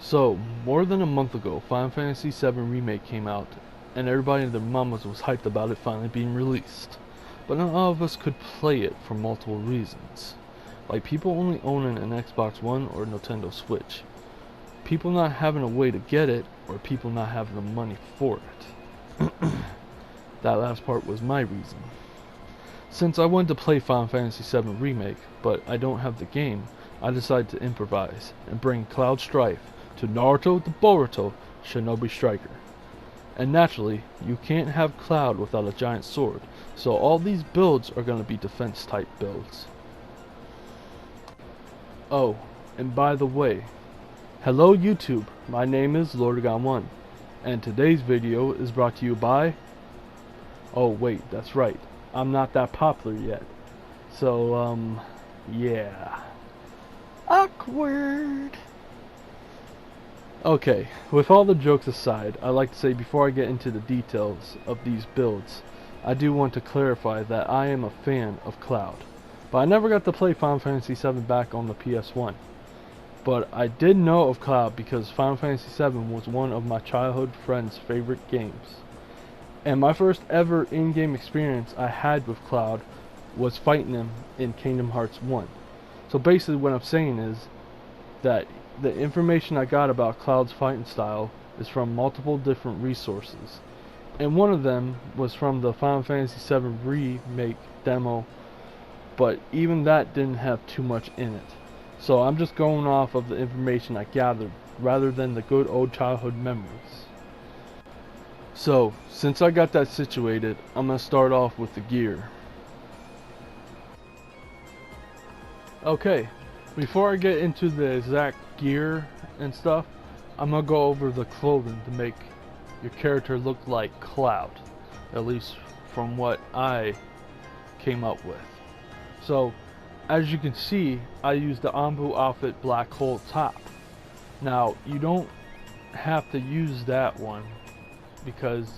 So, more than a month ago, Final Fantasy VII Remake came out, and everybody and their mamas was hyped about it finally being released. But not all of us could play it for multiple reasons. Like people only owning an Xbox One or Nintendo Switch. People not having a way to get it, or people not having the money for it. That last part was my reason. Since I wanted to play Final Fantasy VII Remake, but I don't have the game, I decided to improvise and bring Cloud Strife to Naruto the Boruto Shinobi Striker. And naturally, you can't have Cloud without a giant sword, so all these builds are going to be defense type builds. Oh, and by the way, hello YouTube, my name is Lordagon1, and today's video is brought to you by... Oh wait, that's right, I'm not that popular yet. So, yeah. Awkward. Okay, with all the jokes aside, I'd like to say before I get into the details of these builds, I do want to clarify that I am a fan of Cloud. But I never got to play Final Fantasy VII back on the PS1. But I did know of Cloud because Final Fantasy VII was one of my childhood friends' favorite games. And my first ever in-game experience I had with Cloud was fighting him in Kingdom Hearts 1. So basically what I'm saying is that the information I got about Cloud's fighting style is from multiple different resources. And one of them was from the Final Fantasy VII Remake demo, but even that didn't have too much in it. So I'm just going off of the information I gathered rather than the good old childhood memories. So, since I got that situated, I'm going to start off with the gear. Okay, before I get into the exact gear and stuff, I'm going to go over the clothing to make your character look like Cloud. At least from what I came up with. So, as you can see, I used the Anbu outfit black hole top. Now, you don't have to use that one because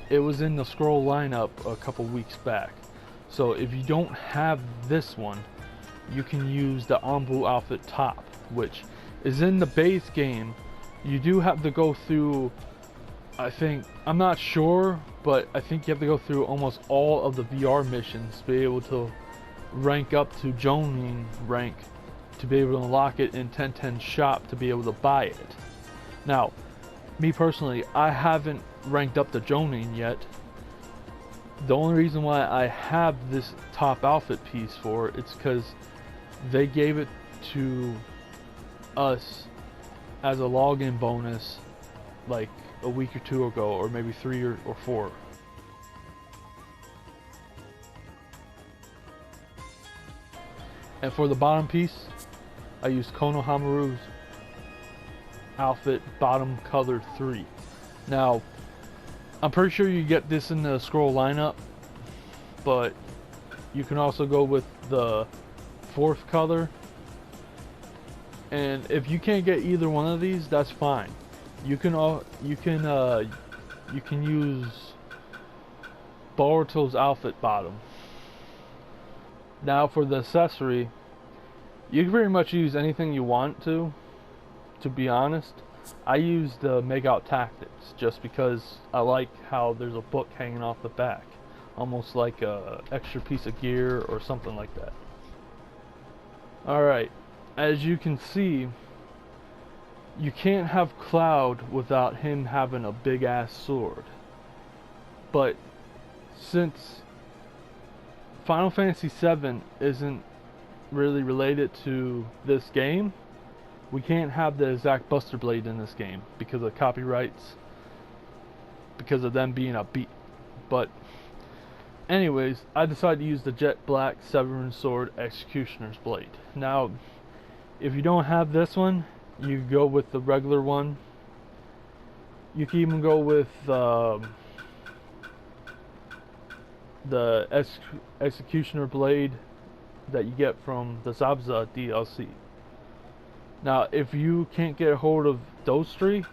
it was in the scroll lineup a couple weeks back. So if you don't have this one, you can use the Anbu outfit top, which is in the base game. You do have to go through, I'm not sure, but I think you have to go through almost all of the VR missions to be able to rank up to Jonin rank to be able to unlock it in 1010 shop to be able to buy it. Now, me personally, I haven't ranked up to Jonin yet. The only reason why I have this top outfit piece for it's because they gave it to us as a login bonus like a week or two ago, or maybe 3 or 4. And for the bottom piece, I used Konohamaru's outfit bottom color 3. Now, I'm pretty sure you get this in the scroll lineup, but you can also go with the 4th color. And if you can't get either one of these, that's fine. You can use Boruto's outfit bottom. Now for the accessory, you can pretty much use anything you want to be honest. I use the Make Out Tactics just because I like how there's a book hanging off the back, almost like a extra piece of gear or something like that. Alright, as you can see, you can't have Cloud without him having a big ass sword. But since Final Fantasy VII isn't really related to this game, we can't have the exact Buster Blade in this game because of copyrights, because of them being a beat. But anyways, I decided to use the Jet Black Severin Sword Executioner's Blade. Now, if you don't have this one, you go with the regular one. You can even go with the Executioner Blade that you get from the Zabza DLC. Now, if you can't get a hold of those 3,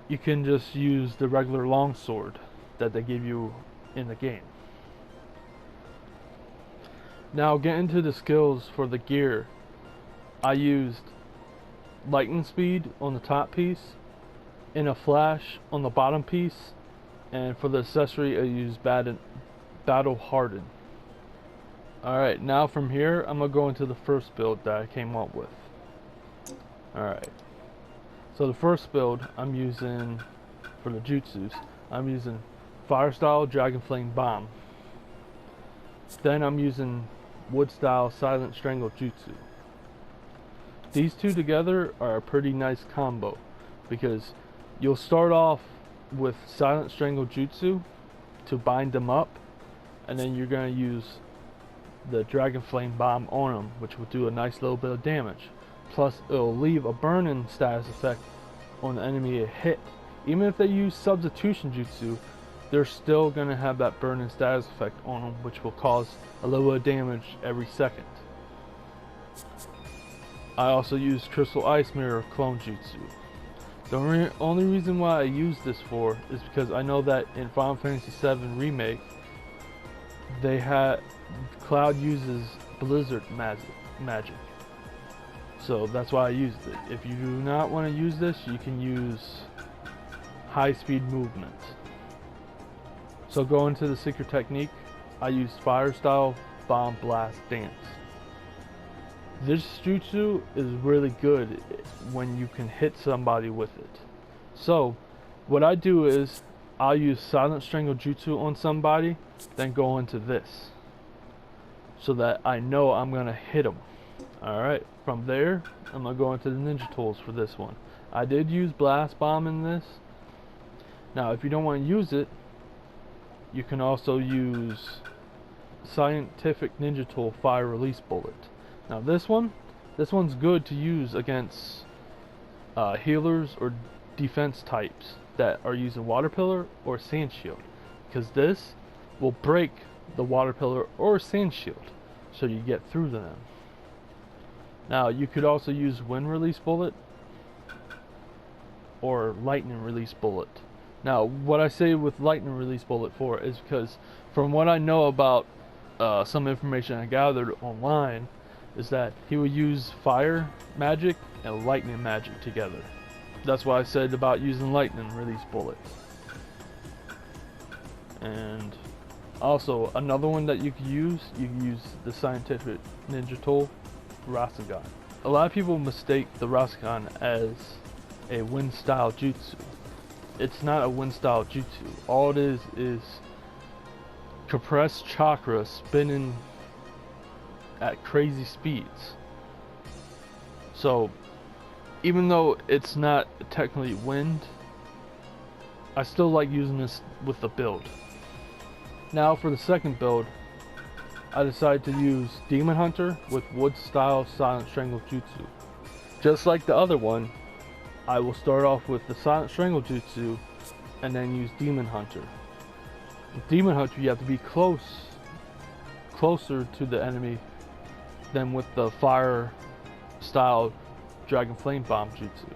you can just use the regular longsword that they give you in the game. Now, getting to the skills for the gear, I used lightning speed on the top piece, in a flash on the bottom piece, and for the accessory I use battle hardened. Alright, now from here I'm gonna go into the first build that I came up with. Alright, so the first build I'm using for the jutsus, I'm using fire style dragon flame bomb. Then I'm using wood style silent strangle jutsu. These two together are a pretty nice combo because you'll start off with silent strangle jutsu to bind them up, and then you're going to use the dragon flame bomb on them, which will do a nice little bit of damage. Plus it'll leave a burning status effect on the enemy it hit. Even if they use substitution jutsu, they're still going to have that burning status effect on them, which will cause a little bit of damage every second. I also use crystal ice mirror clone jutsu. The only reason why I use this for is because I know that in Final Fantasy VII Remake Cloud uses blizzard magic. So that's why I used it. If you do not want to use this, you can use high speed movement. So going to the secret technique, I used fire style bomb blast dance. This jutsu is really good when you can hit somebody with it. So what I do is I'll use silent strangle jutsu on somebody, then go into this so that I know I'm gonna hit them. Alright, from there I'm gonna go into the ninja tools for this one. I did use blast bomb in this. Now if you don't want to use it, you can also use scientific ninja tool fire release bullet. Now this one's good to use against healers or defense types that are using water pillar or sand shield, because this will break the water pillar or sand shield so you get through to them. Now you could also use wind release bullet or lightning release bullet. Now what I say with lightning release bullet for is because from what I know about some information I gathered online is that he would use fire magic and lightning magic together. That's why I said about using lightning release bullet. And also another one that you can use the scientific ninja tool Rasengan. A lot of people mistake the Rasengan as a wind style jutsu. It's not a wind style jutsu. All it is compressed chakra spinning at crazy speeds. So even though it's not technically wind, I still like using this with the build. Now for the second build, I decided to use Demon Hunter with wood style silent strangle jutsu. Just like the other one, I will start off with the silent strangle jutsu and then use Demon Hunter. With Demon Hunter you have to be closer to the enemy than with the fire style dragon flame bomb jutsu.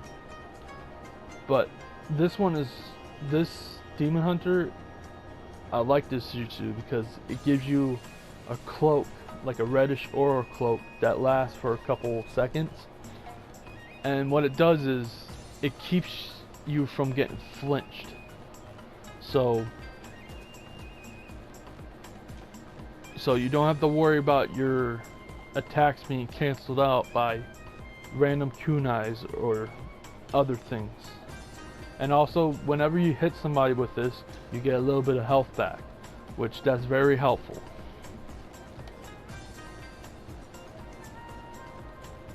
But this Demon Hunter, I like this jutsu because it gives you a cloak, like a reddish aura cloak that lasts for a couple seconds, and what it does is it keeps you from getting flinched. So you don't have to worry about your attacks being cancelled out by random kunais or other things. And also whenever you hit somebody with this, you get a little bit of health back, which that's very helpful.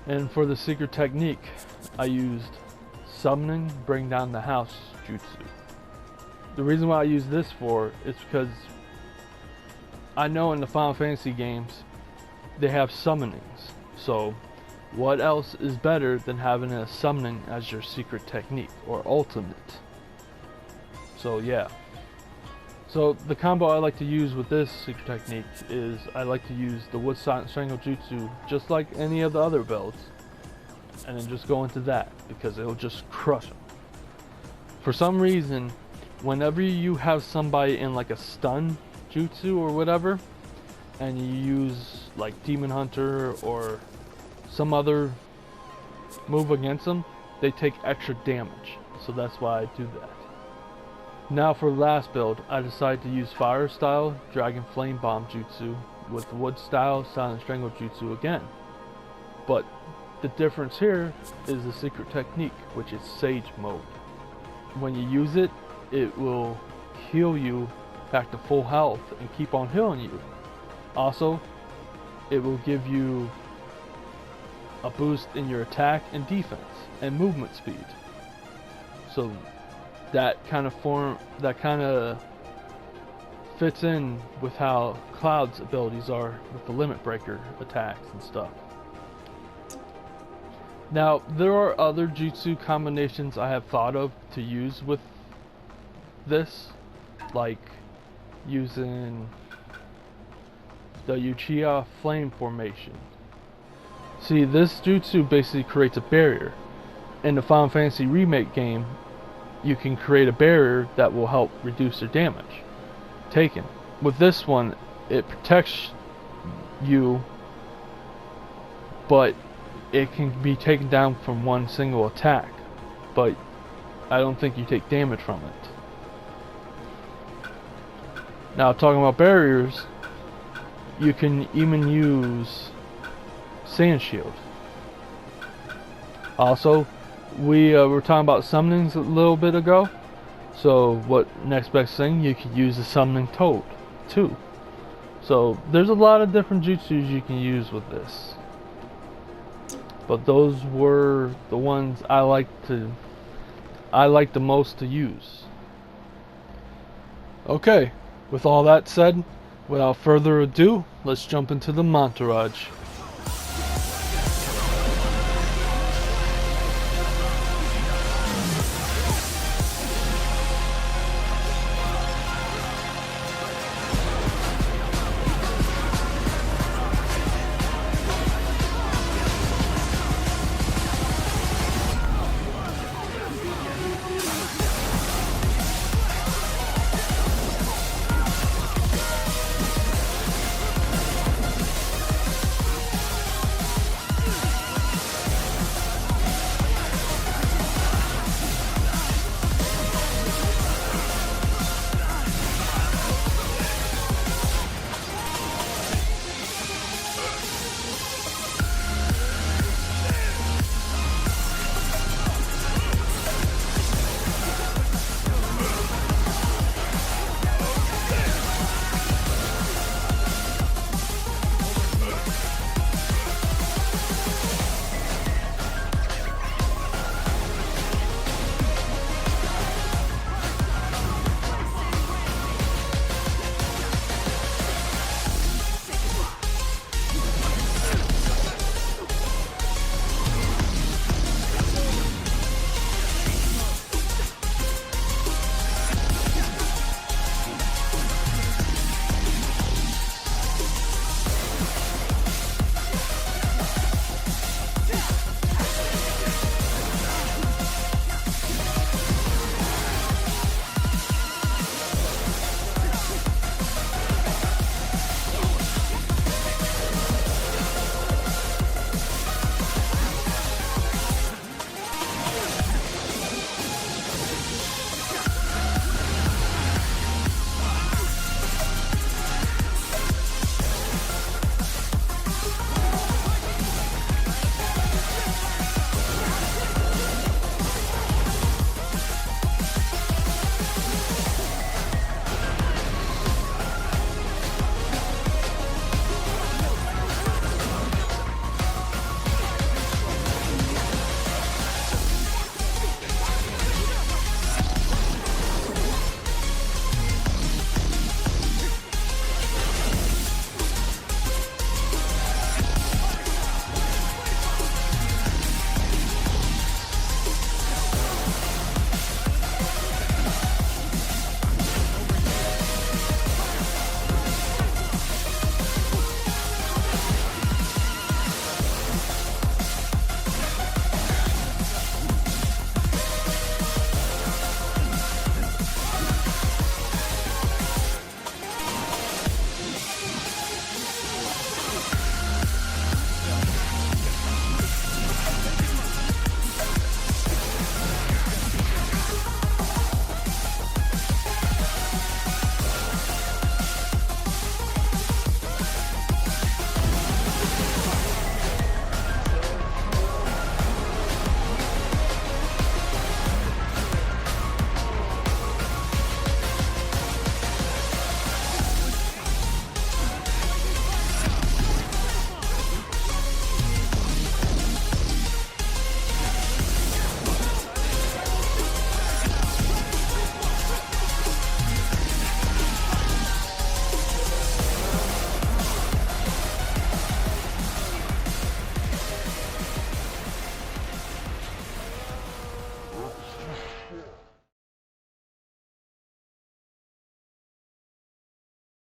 And for the secret technique, I used summoning bring down the house jutsu. The reason why I use this for is because I know in the Final Fantasy games they have summonings, so what else is better than having a summoning as your secret technique or ultimate? So yeah. So the combo I like to use with this secret technique is I like to use the wood silent strangle jutsu just like any of the other builds, and then just go into that because it'll just crush them. For some reason, whenever you have somebody in like a stun jutsu or whatever, and you use like Demon Hunter or some other move against them, they take extra damage. So that's why I do that. Now for the last build, I decided to use Fire style Dragon Flame Bomb Jutsu with Wood style Silent Strangle Jutsu again. But the difference here is the secret technique, which is Sage Mode. When you use it, it will heal you back to full health and keep on healing you. Also, it will give you a boost in your attack and defense and movement speed. So that kind of fits in with how Cloud's abilities are with the Limit Breaker attacks and stuff. Now, there are other jutsu combinations I have thought of to use with this, like using the Uchiha Flame Formation. See, this jutsu basically creates a barrier. In the Final Fantasy Remake game, you can create a barrier that will help reduce their damage taken. With this one, it protects you, but it can be taken down from one single attack, but I don't think you take damage from it. Now, talking about barriers, you can even use Sand Shield. Also, we were talking about summonings a little bit ago, so what next best thing, you could use the Summoning Toad too. So there's a lot of different jutsus you can use with this, but those were the ones I like the most to use. Okay, with all that said, without further ado, let's jump into the montage.